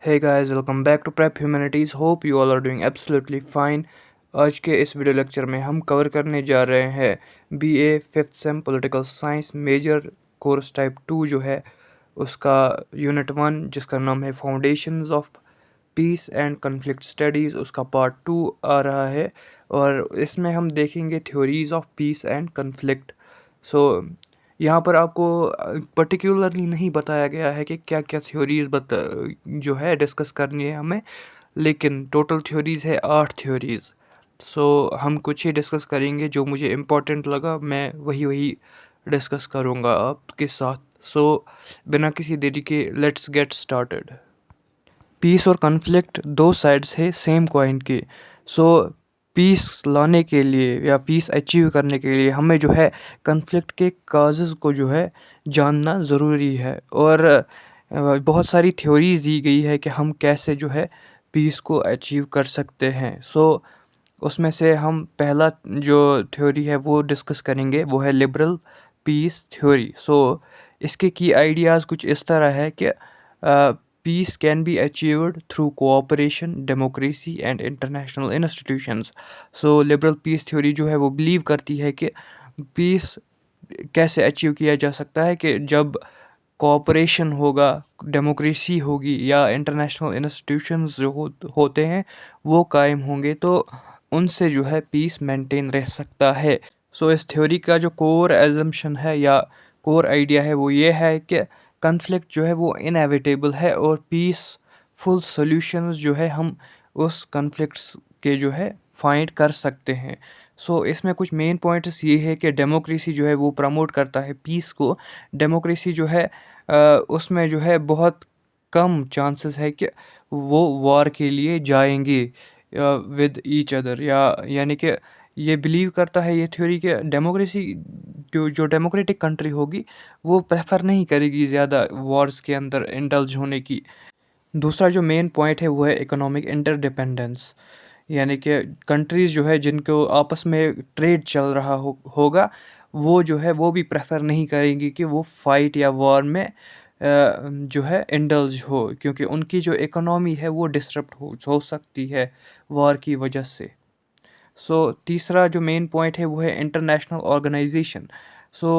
Hey guys, welcome back to Prep Humanities. Hope you all are doing absolutely fine. आज के इस video lecture में हम cover करने जा रहे हैं BA 5th sem political science major course type 2 जो है उसका यूनिट 1 जिसका नाम है foundations of peace and conflict studies, उसका पार्ट 2 आ रहा है और इसमें हम देखेंगे theories of peace and conflict. So यहाँ पर आपको पर्टिकुलरली नहीं बताया गया है कि क्या क्या थ्योरीज जो है डिस्कस करनी है हमें, लेकिन टोटल थ्योरीज है 8 थ्योरीज। सो हम कुछ ही डिस्कस करेंगे जो मुझे इम्पोर्टेंट लगा, मैं वही डिस्कस करूँगा आपके साथ। सो बिना किसी देरी के लेट्स गेट स्टार्टेड। पीस और कन्फ्लिक्ट दो साइड्स है सेम कॉइन के। सो पीस लाने के लिए या पीस अचीव करने के लिए हमें जो है कन्फ्लिक्ट के काजेज़ को जो है जानना ज़रूरी है और बहुत सारी थ्योरीज दी गई है कि हम कैसे जो है पीस को अचीव कर सकते हैं। सो उसमें से हम पहला जो थ्योरी है वो डिस्कस करेंगे, वो है लिबरल पीस थ्योरी। सो इसके की आइडियाज़ कुछ इस तरह है कि peace can be achieved through cooperation, democracy and international institutions. So liberal peace theory जो है वो believe करती है कि peace कैसे अचीव किया जा सकता है कि जब कोऑपरेशन होगा, डेमोक्रेसी होगी या इंटरनेशनल इंस्टीट्यूशंस जो होते हैं वो कायम होंगे तो उनसे जो है पीस मेंटेन रह सकता है। सो इस थ्योरी का जो कोर एजम्पशन है या कोर आइडिया है वो ये है कि कन्फ्लिक्ट जो है वो इनएविटेबल है और पीसफुल सॉल्यूशंस जो है हम उस कन्फ्लिक्ट्स के जो है फाइंड कर सकते हैं। सो इसमें कुछ मेन पॉइंट्स ये है कि डेमोक्रेसी जो है वो प्रमोट करता है पीस को। डेमोक्रेसी जो है उसमें जो है बहुत कम चांसेस है कि वो वॉर के लिए जाएंगे विद ईच अदर, यानी कि ये बिलीव करता है ये थ्योरी कि डेमोक्रेसी जो डेमोक्रेटिक कंट्री होगी वो प्रेफर नहीं करेगी ज़्यादा वॉर्स के अंदर इंडल्ज होने की। दूसरा जो मेन पॉइंट है वो है इकोनॉमिक इंटरडिपेंडेंस, यानी कि कंट्रीज़ जो है जिनको आपस में ट्रेड चल रहा होगा वो जो है वो भी प्रेफर नहीं करेंगी कि वो फाइट या वॉर में जो है इंडल्ज हो, क्योंकि उनकी जो इकोनॉमी है वो डिसरप्ट हो सकती है वॉर की वजह से। सो तीसरा जो मेन पॉइंट है वो है इंटरनेशनल ऑर्गेनाइजेशन। सो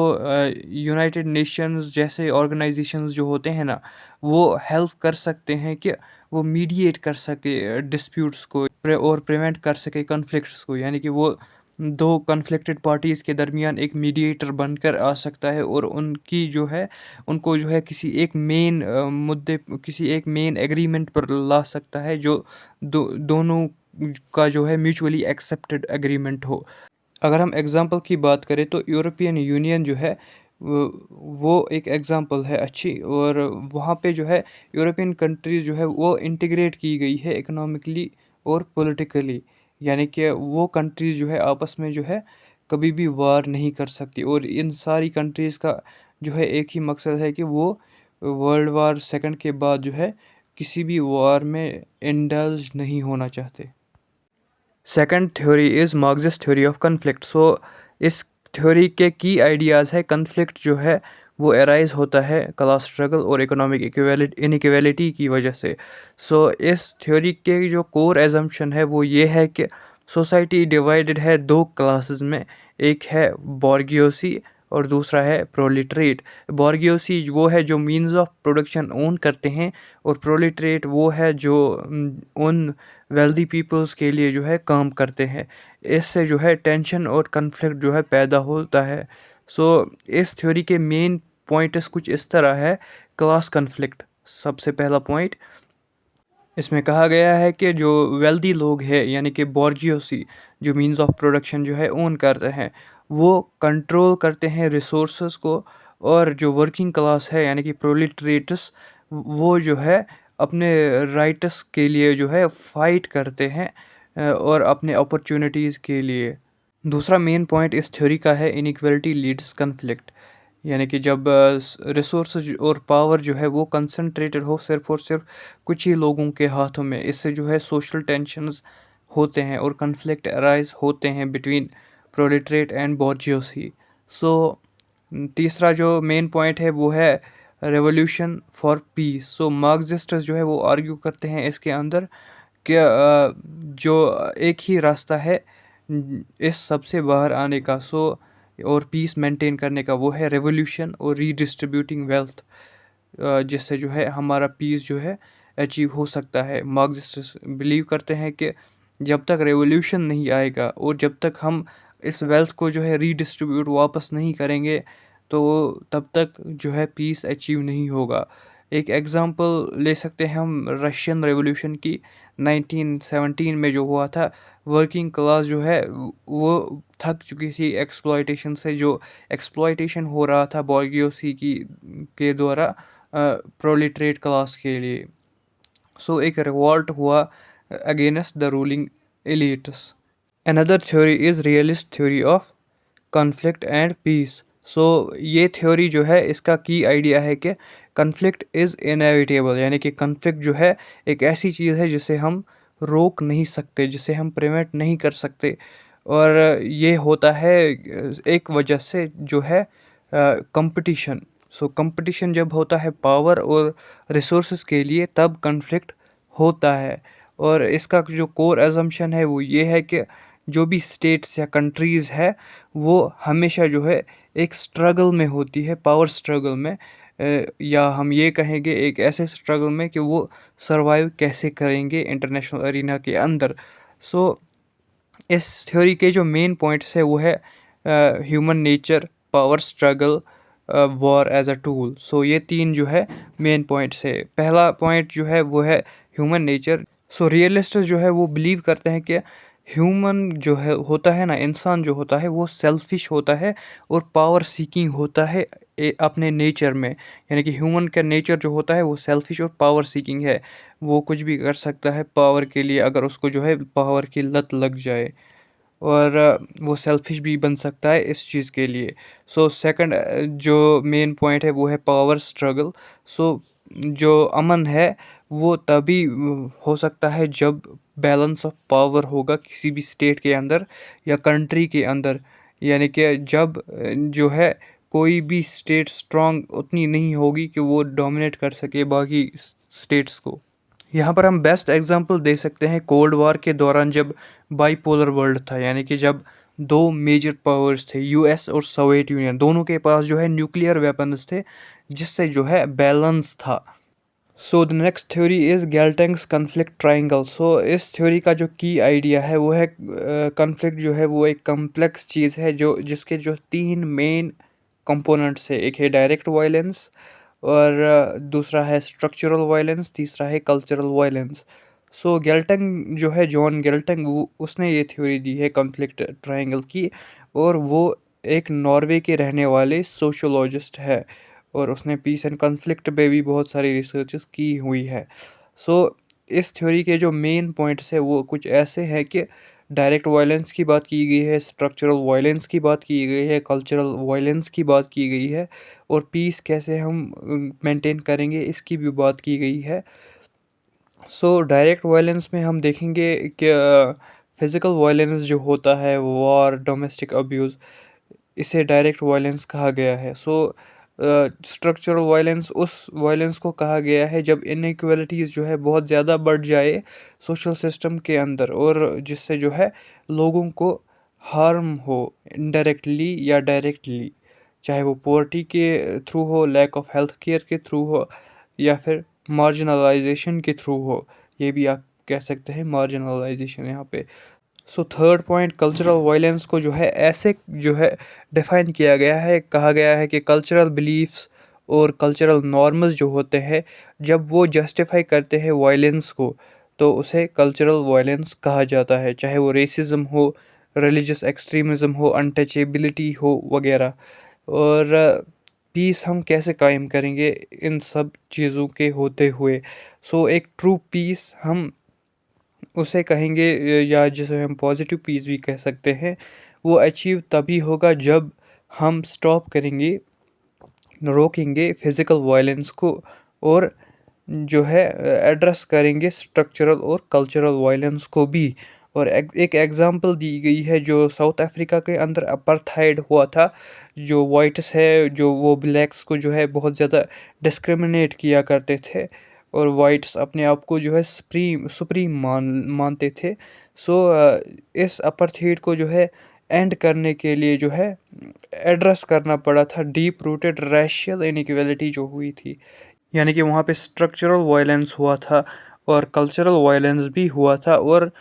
यूनाइटेड नेशंस जैसे ऑर्गेनाइजेशंस जो होते हैं ना वो हेल्प कर सकते हैं कि वो मीडिएट कर सके डिस्प्यूट्स को और प्रिवेंट कर सके कन्फ्लिक्ट्स को, यानी कि वो दो कन्फ्लिक्टेड पार्टीज़ के दरमियान एक मीडिएटर बनकर आ सकता है और उनकी जो है उनको जो है किसी एक मेन मुद्दे, किसी एक मेन एग्रीमेंट पर ला सकता है जो दोनों का जो है म्यूचुअली एक्सेप्टेड एग्रीमेंट हो। अगर हम एग्ज़ाम्पल की बात करें तो यूरोपियन यूनियन जो है वो एक एग्ज़ाम्पल है अच्छी, और वहाँ पे जो है यूरोपियन कंट्रीज़ जो है वो इंटीग्रेट की गई है इकोनॉमिकली और पॉलिटिकली, यानी कि वो कंट्रीज़ जो है आपस में जो है कभी भी वार नहीं कर सकती और इन सारी कंट्रीज़ का जो है एक ही मकसद है कि वो वर्ल्ड वार सेकंड के बाद जो है किसी भी वार में इंडल्ज नहीं होना चाहते। Second theory is Marxist theory of conflict. So इस थ्योरी के की आइडियाज़ है कन्फ्लिक्ट जो है वो अराइज होता है क्लास स्ट्रगल और इकोनॉमिक इनइक्वालिटी की वजह से। सो इस थ्योरी के जो कोर एजम्पशन है वो ये है कि सोसाइटी डिवाइडेड है दो क्लासेस में, एक है बॉर्गियोसी और दूसरा है प्रोलिटरेट। बॉर्गियोसी वो है जो मीन्स ऑफ प्रोडक्शन ओन करते हैं और प्रोलिटरेट वो है जो उन वेल्दी पीपल्स के लिए जो है काम करते हैं। इससे जो है टेंशन और कन्फ्लिक्ट जो है पैदा होता है। सो इस थ्योरी के मेन पॉइंट्स कुछ इस तरह है। क्लास कन्फ्लिक्ट सबसे पहला पॉइंट, इसमें कहा गया है कि जो वेल्दी लोग हैं यानी कि बॉर्जियोसी जो मीन्स ऑफ प्रोडक्शन जो है ओन करते हैं वो कंट्रोल करते हैं रिसोर्सेज को, और जो वर्किंग क्लास है यानी कि प्रोलिटरेटस वो जो है अपने राइट्स के लिए जो है फाइट करते हैं और अपने अपॉर्चुनिटीज़ के लिए। दूसरा मेन पॉइंट इस थ्योरी का है इनइक्वालिटी लीड्स कन्फ्लिक्ट, यानी कि जब रिसोर्स और पावर जो है वो कंसंट्रेटेड हो सिर्फ और सिर्फ कुछ ही लोगों के हाथों में, इससे जो है सोशल टेंशन्स होते हैं और कन्फ्लिक्ट अराइज होते हैं बिटवीन प्रोलेटरेट एंड बॉर्जियोसी। सो तीसरा जो मेन पॉइंट है वो है revolution for piece. So Marxist जो है वो आर्ग्यू करते हैं इसके अंदर कि जो एक ही रास्ता है इस सबसे बाहर आने का, और पीस मेंटेन करने का, वो है रेवोल्यूशन और रीडिस्ट्रीब्यूटिंग वेल्थ, जिससे जो है हमारा पीस जो है अचीव हो सकता है। मार्क्सिस्ट बिलीव करते हैं कि जब तक रेवोल्यूशन नहीं आएगा और जब तक हम इस वेल्थ को जो है रीडिस्ट्रीब्यूट वापस नहीं करेंगे, तो तब तक जो है पीस अचीव नहीं होगा। एक एग्ज़ाम्पल ले सकते हैं हम रशियन रेवोल्यूशन की, 1917 में जो हुआ था। वर्किंग क्लास जो है वो थक चुकी थी एक्सप्लॉयटेशन से, जो एक्सप्लॉयटेशन हो रहा था बॉर्गियोसी की के द्वारा प्रोलिटरेट क्लास के लिए। सो एक रिवॉल्ट हुआ against the ruling elites. Another theory is realist theory of conflict and peace. So ये थ्योरी जो है इसका की आइडिया है कि कॉन्फ्लिक्ट इज़ इनएविटेबल, यानी कि कॉन्फ्लिक्ट जो है एक ऐसी चीज़ है जिसे हम रोक नहीं सकते, जिसे हम प्रिवेंट नहीं कर सकते। और ये होता है एक वजह से जो है कंपटीशन। सो कंपटीशन जब होता है पावर और रिसोर्सेज के लिए, तब कॉन्फ्लिक्ट होता है। और इसका जो कोर एजम्पशन है वो ये है कि जो भी स्टेट्स या कंट्रीज़ है वो हमेशा जो है एक स्ट्रगल में होती है, पावर स्ट्रगल में, या हम ये कहेंगे एक ऐसे स्ट्रगल में कि वो सरवाइव कैसे करेंगे इंटरनेशनल अरीना के अंदर। सो इस थ्योरी के जो मेन पॉइंट्स है वो है human nature, power struggle, war as a tool. So ये तीन जो है मेन पॉइंट्स है। पहला पॉइंट जो है वो है ह्यूमन नेचर। सो रियलिस्ट जो है वो बिलीव करते हैं कि ह्यूमन जो है होता है ना, इंसान जो होता है वो सेल्फिश होता है और पावर सीकिंग होता है अपने नेचर में। यानी कि ह्यूमन का नेचर जो होता है वो सेल्फिश और पावर सीकिंग है। वो कुछ भी कर सकता है पावर के लिए, अगर उसको जो है पावर की लत लग जाए, और वो सेल्फिश भी बन सकता है इस चीज़ के लिए। सो सेकंड जो मेन पॉइंट है वो है पावर स्ट्रगल। सो जो अमन है वो तभी हो सकता है जब बैलेंस ऑफ पावर होगा किसी भी स्टेट के अंदर या कंट्री के अंदर। यानी कि जब जो है कोई भी स्टेट स्ट्रांग उतनी नहीं होगी कि वो डोमिनेट कर सके बाकी स्टेट्स को। यहाँ पर हम बेस्ट एग्जांपल दे सकते हैं कोल्ड वॉर के दौरान, जब बाईपोलर वर्ल्ड था, यानी कि जब दो मेजर पावर्स थे, यूएस और सोवियत यूनियन, दोनों के पास जो है न्यूक्लियर वेपन्स थे, जिससे जो है बैलेंस था। So the next theory is Galtung's conflict triangle. So इस थ्योरी का जो की आइडिया है वो है कॉन्फ्लिक्ट जो है वो एक कम्प्लेक्स चीज़ है जो जिसके जो तीन मेन कंपोनेंट्स है। एक है डायरेक्ट वायलेंस, और दूसरा है स्ट्रक्चरल वायलेंस, तीसरा है कल्चरल वायलेंस। सो गेल्टंग जो है, जॉन गेल्टंग, वो उसने ये थ्योरी दी है कॉन्फ्लिक्ट ट्रायंगल की, और वो एक नॉर्वे के रहने वाले सोशोलॉजिस्ट है, और उसने पीस एंड कॉन्फ्लिक्ट पे भी बहुत सारी रिसर्चेस की हुई है। सो इस थ्योरी के जो मेन पॉइंट्स है वो कुछ ऐसे हैं कि डायरेक्ट वायलेंस की बात की गई है, स्ट्रक्चरल वायलेंस की बात की गई है, कल्चरल वायलेंस की बात की गई है, और पीस कैसे हम मेंटेन करेंगे इसकी भी बात की गई है। सो डायरेक्ट वायलेंस में हम देखेंगे कि फिज़िकल वायलेंस जो होता है, वॉर, डोमेस्टिक अब्यूज़, इसे डायरेक्ट वायलेंस कहा गया है। सो स्ट्रक्चरल वायलेंस उस वायलेंस को कहा गया है जब इनइक्वालिटीज़ जो है बहुत ज़्यादा बढ़ जाए सोशल सिस्टम के अंदर, और जिससे जो है लोगों को हार्म हो इनडायरेक्टली या डायरेक्टली, चाहे वो पॉवर्टी के थ्रू हो, लैक ऑफ हेल्थ केयर के थ्रू हो, या फिर मार्जिनलाइजेशन के थ्रू हो। ये भी आप कह सकते हैं मार्जिनलाइजेशन यहाँ पे। So third point, cultural violence को जो है ऐसे जो है डिफ़ाइन किया गया है, कहा गया है कि कल्चरल बिलीफ्स और कल्चरल नॉर्म्स जो होते हैं, जब वो जस्टिफाई करते हैं वायलेंस को, तो उसे कल्चरल वायलेंस कहा जाता है, चाहे वो रेसिज्म हो, रिलीजियस एक्सट्रीमिज़म हो, अनटचेबिलिटी हो वगैरह। और पीस हम कैसे कायम करेंगे इन सब चीज़ों के होते हुए? सो एक ट्रू पीस हम उसे कहेंगे, या जिसे हम पॉजिटिव पीस भी कह सकते हैं, वो अचीव तभी होगा जब हम स्टॉप करेंगे, रोकेंगे फिज़िकल वायलेंस को, और जो है एड्रेस करेंगे स्ट्रक्चरल और कल्चरल वायलेंस को भी। और एक एग्ज़ाम्पल दी गई है जो साउथ अफ्रीका के अंदर अपार्थाइड हुआ था। जो वाइट्स है जो वो ब्लैक्स को जो है बहुत ज़्यादा डिस्क्रिमिनेट किया करते थे, और वाइट्स अपने आप को जो है सुप्रीम मानते थे। सो इस अपार्थाइड को जो है एंड करने के लिए जो है एड्रेस करना पड़ा था डीप रूटेड रेशियल इनइक्वालिटी जो हुई थी। यानी कि वहाँ पे स्ट्रक्चरल वायलेंस हुआ था और कल्चरल वायलेंस भी हुआ था, और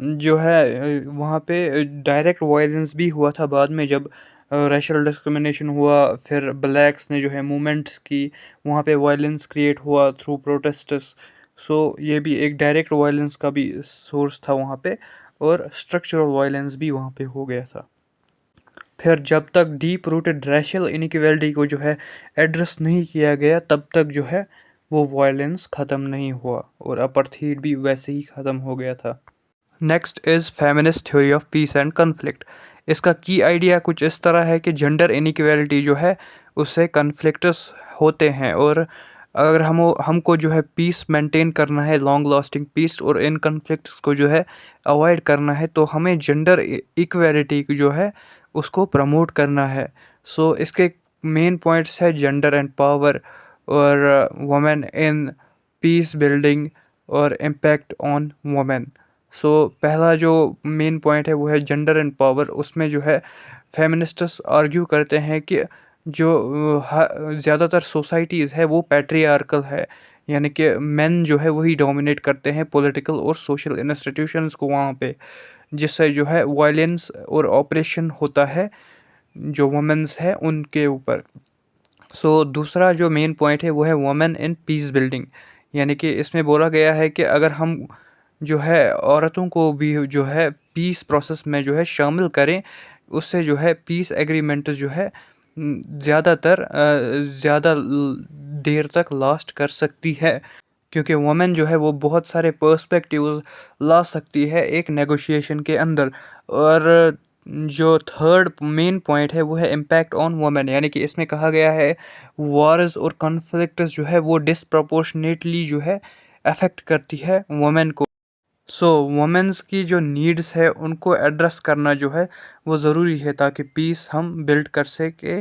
जो है वहाँ पे डायरेक्ट वायलेंस भी हुआ था बाद में, जब रेशियल डिस्क्रिमिनेशन हुआ। फिर ब्लैक्स ने जो है मूवमेंट्स की, वहाँ पे वायलेंस क्रिएट हुआ थ्रू प्रोटेस्ट्स। सो ये भी एक डायरेक्ट वायलेंस का भी सोर्स था वहाँ पे, और स्ट्रक्चरल वायलेंस भी वहाँ पे हो गया था। फिर जब तक डीप रूटेड रेशियल इनइक्वालिटी को जो है एड्रेस नहीं किया गया, तब तक जो है वो वायलेंस ख़त्म नहीं हुआ, और अपार्थाइड भी वैसे ही ख़त्म हो गया था। Next is feminist theory of peace and conflict. इसका की आइडिया कुछ इस तरह है कि जेंडर इनइक्वालिटी जो है उससे कन्फ्लिक्ट्स होते हैं, और अगर हमको जो है पीस मेंटेन करना है, लॉन्ग लास्टिंग पीस, और इन कन्फ्लिक्ट्स को जो है अवॉइड करना है, तो हमें जेंडर इक्वालिटी जो है उसको प्रमोट करना है। सो इसके मेन पॉइंट्स है जेंडर एंड पावर, और वुमेन इन पीस बिल्डिंग, और इम्पैक्ट ऑन वुमेन। सो पहला जो मेन पॉइंट है वो है जेंडर एंड पावर। उसमें जो है फेमिनिस्ट्स आर्ग्यू करते हैं कि जो ज़्यादातर सोसाइटीज़ है वो पैट्रियार्कल है, यानी कि मेन जो है वही डोमिनेट करते हैं पॉलिटिकल और सोशल इंस्टीट्यूशंस को वहाँ पे, जिससे जो है वायलेंस और ऑपरेशन होता है जो वुमेन्स है उनके ऊपर। सो दूसरा जो मेन पॉइंट है वो है वुमेन इन पीस बिल्डिंग, यानी कि इसमें बोला गया है कि अगर हम जो है औरतों को भी जो है पीस प्रोसेस में जो है शामिल करें, उससे जो है पीस एग्रीमेंट जो है ज़्यादातर ज़्यादा देर तक लास्ट कर सकती है, क्योंकि वुमेन जो है वो बहुत सारे पर्सपेक्टिव्स ला सकती है एक नेगोशिएशन के अंदर। और जो थर्ड मेन पॉइंट है वो है इम्पैक्ट ऑन वुमेन, यानी कि इसमें कहा गया है वॉर्स और कॉन्फ्लिक्ट्स जो है वो डिसप्रपोर्शनेटली जो है अफेक्ट करती है वुमेन को। सो वुमेन्स की जो नीड्स है उनको एड्रेस करना जो है वो ज़रूरी है, ताकि पीस हम बिल्ड कर सके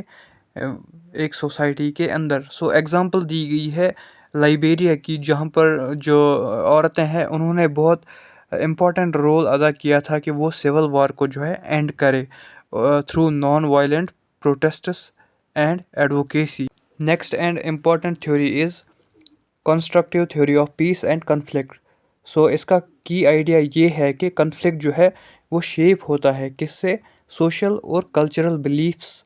एक सोसाइटी के अंदर। सो एग्ज़ाम्पल दी गई है लाइबेरिया की, जहाँ पर जो औरतें हैं उन्होंने बहुत इम्पोर्टेंट रोल अदा किया था कि वो सिविल वार को जो है एंड करे through non violent protests and advocacy. Next and important theory is constructive theory of peace and conflict. So इसका की आइडिया ये है कि कन्फ्लिक्ट जो है वो शेप होता है किससे, सोशल और कल्चरल बिलीफ्स,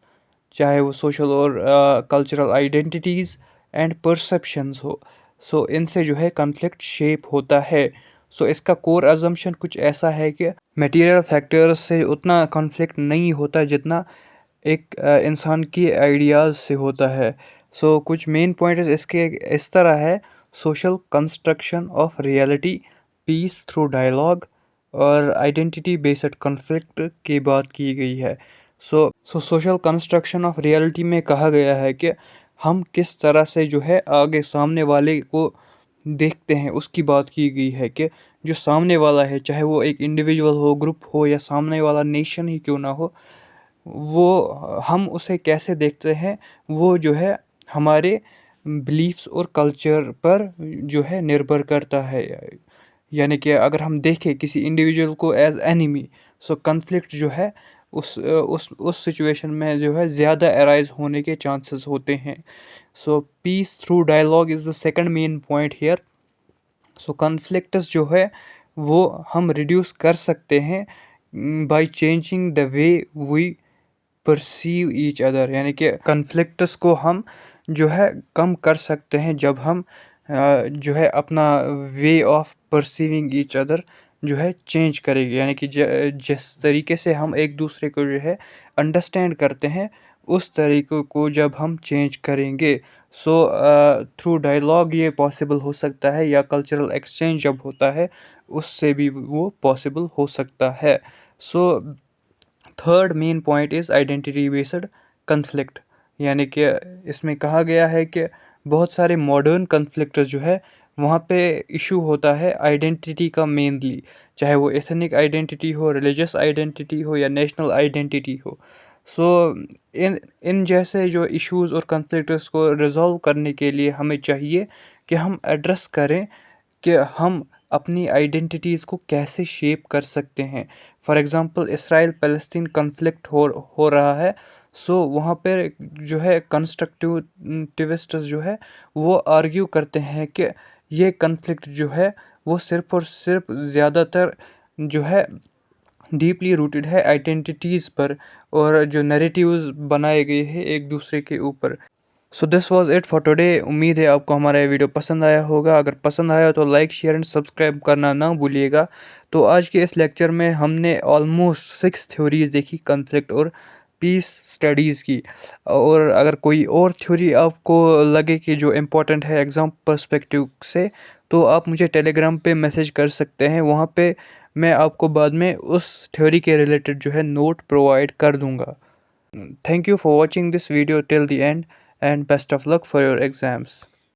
चाहे वो सोशल और कल्चरल आइडेंटिटीज़ एंड परसेप्शंस हो। सो इनसे जो है कन्फ्लिक्ट शेप होता है। सो इसका कोर अजम्पशन कुछ ऐसा है कि मटेरियल फैक्टर्स से उतना कन्फ्लिक्ट नहीं होता जितना एक इंसान की आइडियाज़ से होता है। सो कुछ मेन पॉइंट्स इसके इस तरह है: social construction of reality, peace through dialogue, और आइडेंटिटी बेस्ड कॉन्फ्लिक्ट की बात की गई है। सो सोशल कंस्ट्रक्शन ऑफ रियलिटी में कहा गया है कि हम किस तरह से जो है आगे सामने वाले को देखते हैं, उसकी बात की गई है कि जो सामने वाला है, चाहे वो एक इंडिविजुअल हो, ग्रुप हो, या सामने वाला नेशन ही क्यों ना हो, वो हम उसे कैसे देखते हैं वो जो है हमारे बिलीफ्स और कल्चर पर जो है निर्भर करता है। यानी कि अगर हम देखें किसी इंडिविजुअल को एज एनिमी, सो कन्फ्लिक्ट जो है उस सिचुएशन में जो है ज़्यादा अराइज होने के चांसेस होते हैं। So peace through dialogue is the second main point here. So conflicts जो है वो हम रिड्यूस कर सकते हैं by changing the way we perceive each other, यानी कि कन्फ्लिक्ट्स को हम जो है कम कर सकते हैं जब हम जो है अपना way of perceiving each other जो है चेंज करेंगे, यानी कि जिस तरीके से हम एक दूसरे को जो है अंडरस्टैंड करते हैं उस तरीके को जब हम चेंज करेंगे, सो थ्रू डायलॉग ये पॉसिबल हो सकता है, या कल्चरल एक्सचेंज जब होता है उससे भी वो पॉसिबल हो सकता है। So third main point is identity based conflict, यानी कि इसमें कहा गया है कि बहुत सारे मॉडर्न कन्फ्लिक्ट जो है वहाँ पे इशू होता है आइडेंटिटी का मेनली, चाहे वो एथनिक आइडेंटिटी हो, रिलीजियस आइडेंटिटी हो या नेशनल आइडेंटिटी हो। सो इन इन जैसे जो इश्यूज़ और कॉन्फ्लिक्ट्स को रिजॉल्व करने के लिए हमें चाहिए कि हम एड्रेस करें कि हम अपनी आइडेंटिटीज़ को कैसे शेप कर सकते हैं। For example Israel Palestine conflict हो रहा है। सो वहाँ पे जो है कंस्ट्रक्टिविस्ट्स जो है वो आर्ग्यू करते हैं कि ये कॉन्फ्लिक्ट जो है वो सिर्फ़ और सिर्फ ज़्यादातर जो है डीपली रूटेड है आइडेंटिटीज़ पर, और जो नैरेटिव्स बनाए गए हैं एक दूसरे के ऊपर। So this was it for today. उम्मीद है आपको हमारा ये वीडियो पसंद आया होगा। अगर पसंद आया तो लाइक शेयर एंड सब्सक्राइब करना ना भूलिएगा। तो आज के इस लेक्चर में हमने ऑलमोस्ट 6 थ्योरीज देखी कॉन्फ्लिक्ट और पीस स्टडीज़ की। और अगर कोई और थ्योरी आपको लगे कि जो इम्पोर्टेंट है एग्ज़ाम पर्सपेक्टिव से, तो आप मुझे टेलीग्राम पे मैसेज कर सकते हैं। वहाँ पे मैं आपको बाद में उस थ्योरी के रिलेटेड जो है नोट प्रोवाइड कर दूँगा। Thank you for watching this video till the end, and best of luck for your exams.